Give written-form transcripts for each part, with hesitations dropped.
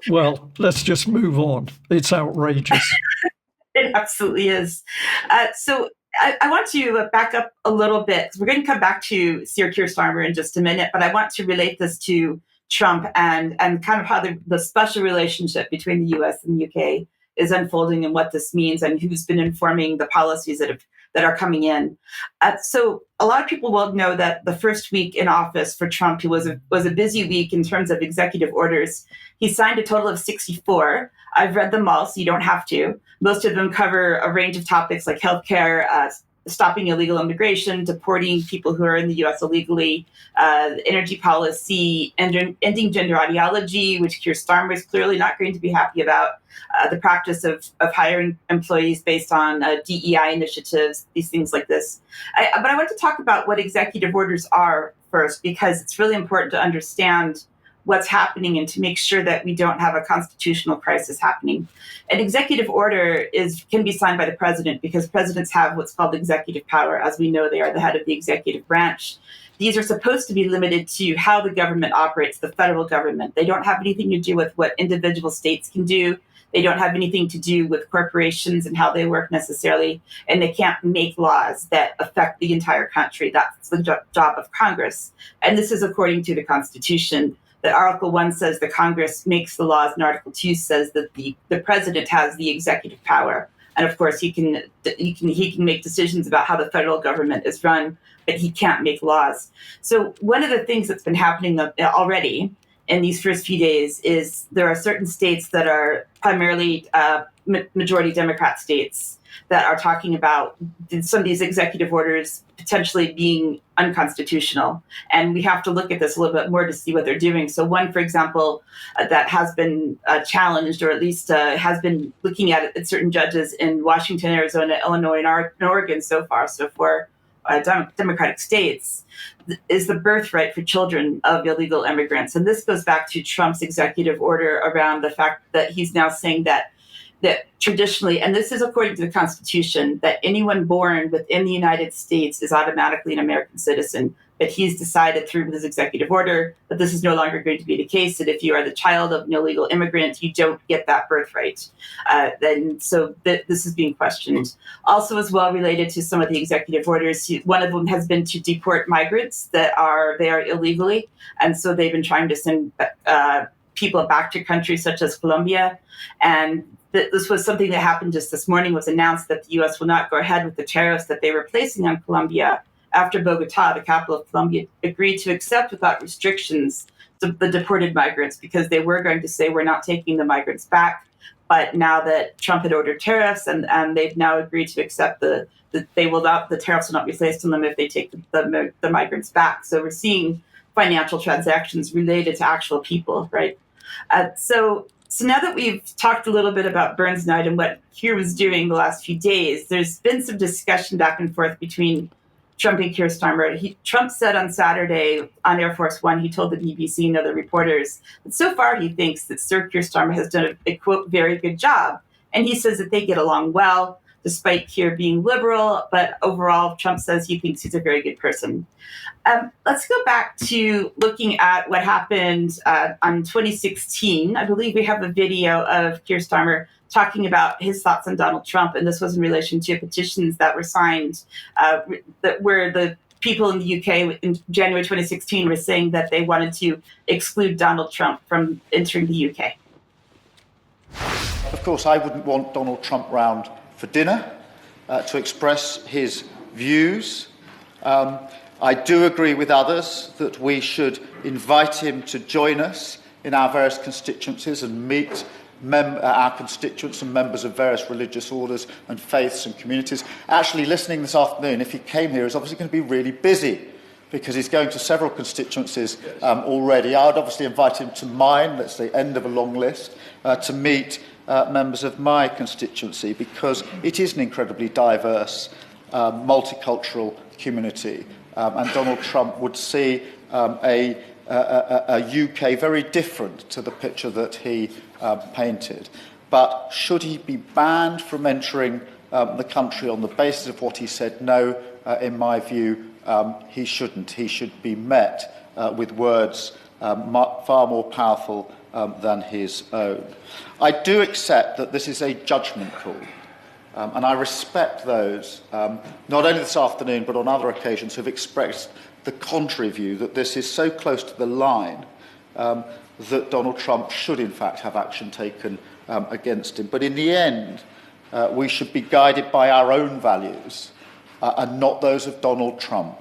Well, let's just move on. It's outrageous. It absolutely is. So I want to back up a little bit, because we're going to come back to Sir Keir Starmer in just a minute, but I want to relate this to Trump and kind of how the special relationship between the US and the UK is unfolding and what this means and who's been informing the policies that are coming in. So a lot of people will know that the first week in office for Trump was a busy week in terms of executive orders. He signed a total of 64. I've read them all, so you don't have to. Most of them cover a range of topics like healthcare, stopping illegal immigration, deporting people who are in the U.S. illegally, energy policy, ending gender ideology, which Keir Starmer is clearly not going to be happy about, the practice of hiring employees based on DEI initiatives, these things like this. But I want to talk about what executive orders are first, because it's really important to understand what's happening and to make sure that we don't have a constitutional crisis happening. An executive order can be signed by the president, because presidents have what's called executive power. As we know, they are the head of the executive branch. These are supposed to be limited to how the government operates, the federal government. They don't have anything to do with what individual states can do. They don't have anything to do with corporations and how they work necessarily. And they can't make laws that affect the entire country. That's the job of Congress. And this is according to the Constitution. That Article 1 says the Congress makes the laws, and Article 2 says that the president has the executive power. And of course, he can make decisions about how the federal government is run, but he can't make laws. So one of the things that's been happening already in these first few days is there are certain states that are primarily majority Democrat states that are talking about some of these executive orders potentially being unconstitutional. And we have to look at this a little bit more to see what they're doing. So one, for example, that has been challenged, or at least has been looking at certain judges in Washington, Arizona, Illinois, and Oregon so far, so for Democratic states, is the birthright for children of illegal immigrants. And this goes back to Trump's executive order around the fact that he's now saying that traditionally, and this is according to the Constitution, that anyone born within the United States is automatically an American citizen. But he's decided through his executive order that this is no longer going to be the case, that if you are the child of an illegal immigrant, you don't get that birthright. This is being questioned. Also, as well, related to some of the executive orders, one of them has been to deport migrants that are there illegally. And so they've been trying to send people back to countries such as Colombia. And this was something that happened just this morning. Was announced that the U.S. will not go ahead with the tariffs that they were placing on Colombia after Bogota, the capital of Colombia, agreed to accept without restrictions the deported migrants, because they were going to say, we're not taking the migrants back. But now that Trump had ordered tariffs and they've now agreed to accept the tariffs will not be placed on them if they take the migrants back. So we're seeing financial transactions related to actual people, right? So now that we've talked a little bit about Burns Night and what Keir was doing the last few days, there's been some discussion back and forth between Trump and Keir Starmer. Trump said on Saturday on Air Force One, he told the BBC and other reporters that so far he thinks that Sir Keir Starmer has done a quote, very good job. And he says that they get along well, despite Keir being liberal. But overall, Trump says he thinks he's a very good person. Let's go back to looking at what happened on 2016. I believe we have a video of Keir Starmer talking about his thoughts on Donald Trump, and this was in relation to petitions that were signed where the people in the UK in January 2016 were saying that they wanted to exclude Donald Trump from entering the UK. Of course, I wouldn't want Donald Trump round for dinner to express his views. I do agree with others that we should invite him to join us in our various constituencies and meet our constituents and members of various religious orders and faiths and communities. Actually, listening this afternoon, if he came here, he's obviously going to be really busy because he's going to several constituencies already. I would obviously invite him to mine, that's the end of a long list, to meet members of my constituency, because it is an incredibly diverse, multicultural community. And Donald Trump would see a UK very different to the picture that he painted. But should he be banned from entering the country on the basis of what he said? No, in my view, he shouldn't. He should be met with words far more powerful than his own. I do accept that this is a judgment call, and I respect those, not only this afternoon but on other occasions, who have expressed the contrary view that this is so close to the line that Donald Trump should in fact have action taken against him. But in the end, we should be guided by our own values and not those of Donald Trump.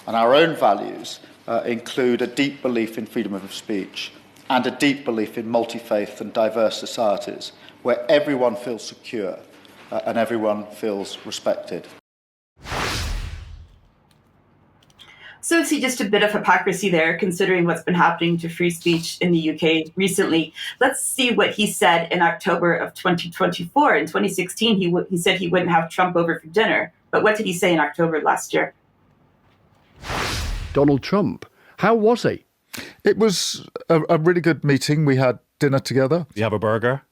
And our own values include a deep belief in freedom of speech and a deep belief in multi-faith and diverse societies where everyone feels secure and everyone feels respected. So I see just a bit of hypocrisy there, considering what's been happening to free speech in the UK recently. Let's see what he said in October of 2024. In 2016, he said he wouldn't have Trump over for dinner. But what did he say in October last year? Donald Trump. How was he? It was a really good meeting. We had dinner together. Did you have a burger?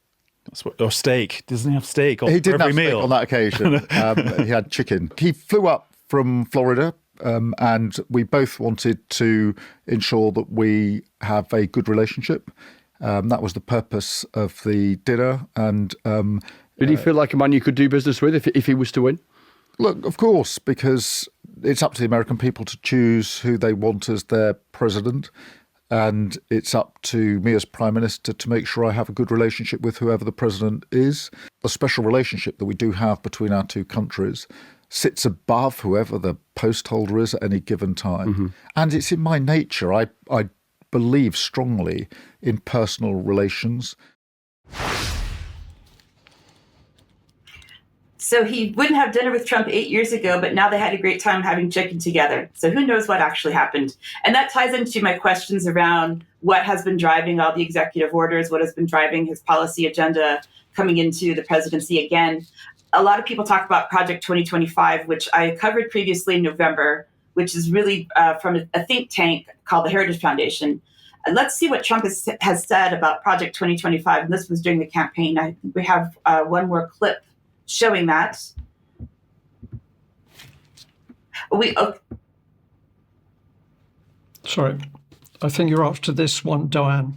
Or steak? Doesn't he have steak He didn't every have steak meal? on that occasion. He had chicken. He flew up from Florida, and we both wanted to ensure that we have a good relationship. That was the purpose of the dinner. And Did he feel like a man you could do business with if he was to win? Look, of course, because it's up to the American people to choose who they want as their president. And it's up to me as Prime Minister to make sure I have a good relationship with whoever the president is. The special relationship that we do have between our two countries sits above whoever the post holder is at any given time. Mm-hmm. And it's in my nature. I believe strongly in personal relations. So he wouldn't have dinner with Trump 8 years ago, but now they had a great time having chicken together. So who knows what actually happened? And that ties into my questions around what has been driving all the executive orders, what has been driving his policy agenda coming into the presidency again. A lot of people talk about Project 2025, which I covered previously in November, which is really from a think tank called the Heritage Foundation. Let's see what Trump has said about Project 2025. And this was during the campaign. I think we have one more clip showing that. Sorry, I think you're after this one, Diane.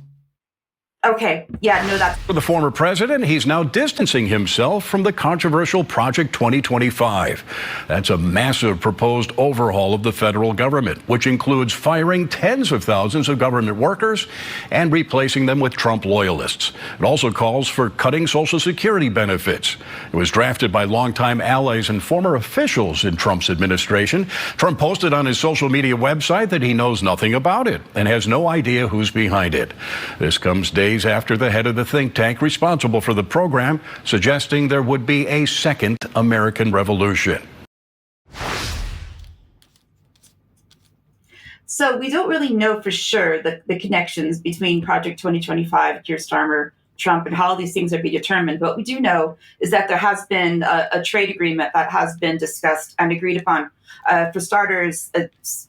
Okay, yeah, no, that's... For the former president, he's now distancing himself from the controversial Project 2025. That's a massive proposed overhaul of the federal government, which includes firing tens of thousands of government workers and replacing them with Trump loyalists. It also calls for cutting Social Security benefits. It was drafted by longtime allies and former officials in Trump's administration. Trump posted on his social media website that he knows nothing about it and has no idea who's behind it. This comes days after the head of the think tank responsible for the program suggesting there would be a second American Revolution. So we don't really know for sure the connections between Project 2025, Keir Starmer, Trump, and how all these things are being determined. What we do know is that there has been a trade agreement that has been discussed and agreed upon. For starters,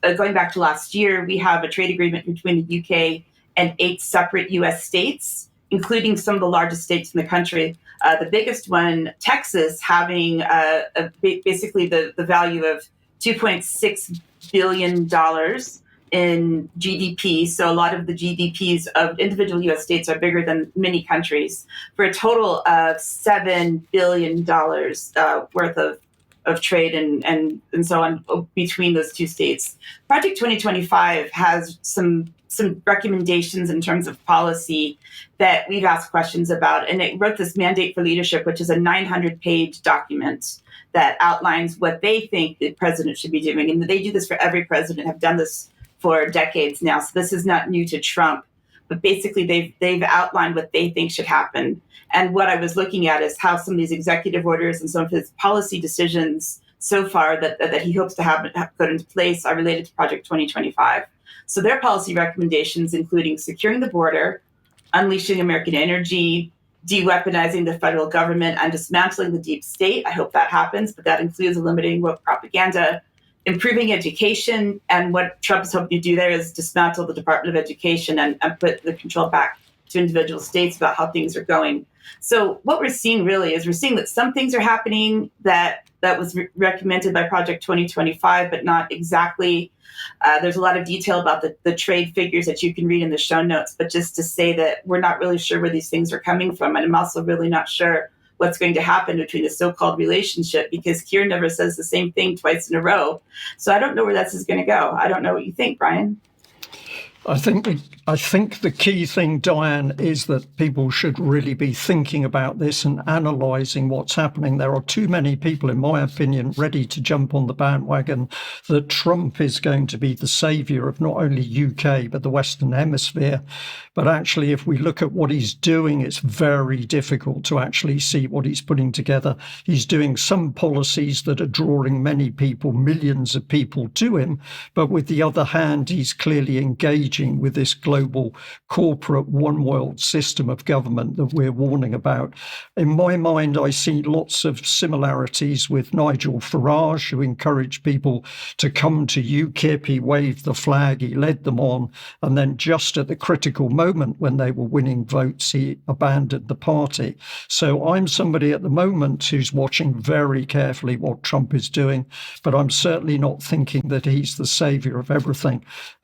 going back to last year, we have a trade agreement between the UK and 8 separate U.S. states, including some of the largest states in the country. The biggest one, Texas, having basically the value of $2.6 billion in GDP. So a lot of the GDPs of individual U.S. states are bigger than many countries, for a total of $7 billion worth of trade and so on between those two states. Project 2025 has some recommendations in terms of policy that we've asked questions about. And it wrote this Mandate for Leadership, which is a 900-page document that outlines what they think the president should be doing. And they do this for every president, have done this for decades now. So this is not new to Trump. But basically, they've outlined what they think should happen. And what I was looking at is how some of these executive orders and some of his policy decisions so far that he hopes to have put into place are related to Project 2025. So their policy recommendations, including securing the border, unleashing American energy, de-weaponizing the federal government, and dismantling the deep state. I hope that happens, but that includes eliminating woke propaganda, improving education, and what Trump is hoping to do there is dismantle the Department of Education and put the control back to individual states about how things are going. So what we're seeing really is we're seeing that some things are happening that was recommended by Project 2025, but not exactly. There's a lot of detail about the trade figures that you can read in the show notes, but just to say that we're not really sure where these things are coming from. And I'm also really not sure what's going to happen between the so-called relationship, because Keir never says the same thing twice in a row. So I don't know where this is going to go. I don't know what you think, Brian. I think the key thing, Diane, is that people should really be thinking about this and analysing what's happening. There are too many people, in my opinion, ready to jump on the bandwagon that Trump is going to be the saviour of not only UK but the Western Hemisphere. But actually, if we look at what he's doing, it's very difficult to actually see what he's putting together. He's doing some policies that are drawing many people, millions of people to him. But with the other hand, he's clearly engaging with this global corporate one world system of government that we're warning about. In my mind, I see lots of similarities with Nigel Farage, who encouraged people to come to UKIP. He waved the flag, he led them on, and then just at the critical moment when they were winning votes, he abandoned the party. So I'm somebody at the moment who's watching very carefully what Trump is doing, but I'm certainly not thinking that he's the saviour of everything.